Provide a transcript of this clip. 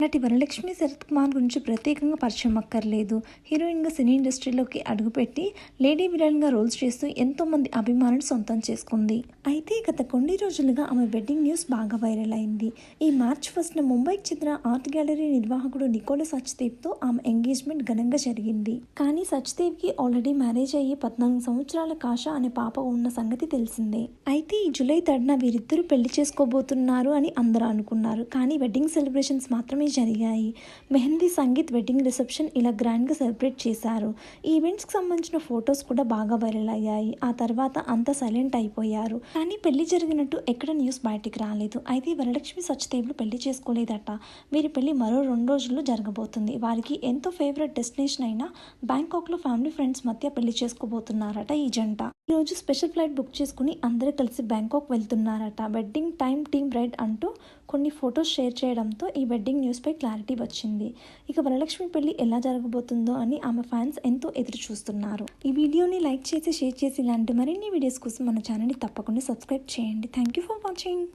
నటి వరలక్ష్మి శరత్ కుమార్ గురించి ప్రత్యేకంగా పరిచయం అక్కర్లేదు. హీరోయిన్గా సినీ ఇండస్ట్రీలోకి అడుగుపెట్టి లేడీ విలన్గా రోల్స్ చేస్తూ ఎంతో మంది అభిమానులు సొంతం చేసుకుంది. అయితే గత కొన్ని రోజులుగా ఆమె వెడ్డింగ్ న్యూస్ బాగా వైరల్ అయింది. ఈ మార్చ్ 1న ముంబైకి చెందిన ఆర్ట్ గ్యాలరీ నిర్వాహకుడు నికోలా సచ్దేవ్తో ఆమె ఎంగేజ్మెంట్ ఘనంగా జరిగింది. కానీ సచ్దేవ్కి ఆల్రెడీ మ్యారేజ్ అయ్యి 14 సంవత్సరాల కాషా అనే పాప ఉన్న సంగతి తెలిసిందే. అయితే ఈ జూలై 3న వీరిద్దరూ పెళ్లి చేసుకోబోతున్నారు అని అందరూ అనుకున్నారు. కానీ వెడ్డింగ్ సెలబ్రేషన్స్ మాత్రమే జరిగాయి. మెహందీ, సంగీత్, వెడ్డింగ్ రిసెప్షన్ ఇలా గ్రాండ్గా సెలబ్రేట్ చేశారు. ఈ ఈవెంట్స్కి సంబంధించిన ఫొటోస్ కూడా బాగా వైరల్ అయ్యాయి. ఆ తర్వాత అంతా సైలెంట్ అయిపోయారు. కానీ పెళ్లి జరిగినట్టు ఎక్కడ న్యూస్ బయటికి రాలేదు. అయితే వరలక్ష్మి సచ్దేవ్లు పెళ్లి చేసుకోలేదట. వీరి పెళ్లి మరో 2 రోజుల్లో జరగబోతుంది. వారికి ఎంతో ఫేవరెట్ డెస్టినేషన్ అయిన బ్యాంకాక్లో ఫ్యామిలీ ఫ్రెండ్స్ మధ్య పెళ్లి చేసుకోబోతున్నారట ఈ జంట. ఈరోజు స్పెషల్ ఫ్లైట్ బుక్ చేసుకుని అందరూ కలిసి బ్యాంకాక్ వెళ్తున్నారట. వెడ్డింగ్ టైమ్ టీమ్ బ్రైడ్ అంటూ కొన్ని ఫొటోస్ షేర్ చేయడంతో ఈ వెడ్డింగ్ న్యూస్పై క్లారిటీ వచ్చింది. ఇక వరలక్ష్మి పెళ్లి ఎలా జరగబోతుందో అని ఆమె ఫ్యాన్స్ ఎంతో ఎదురు చూస్తున్నారు. ఈ వీడియోని లైక్ చేసి షేర్ చేసి ఇలాంటి మరిన్ని వీడియోస్ కోసం మన ఛానల్ని తప్పకుండా సబ్స్క్రైబ్ చేయండి. Thank you for watching.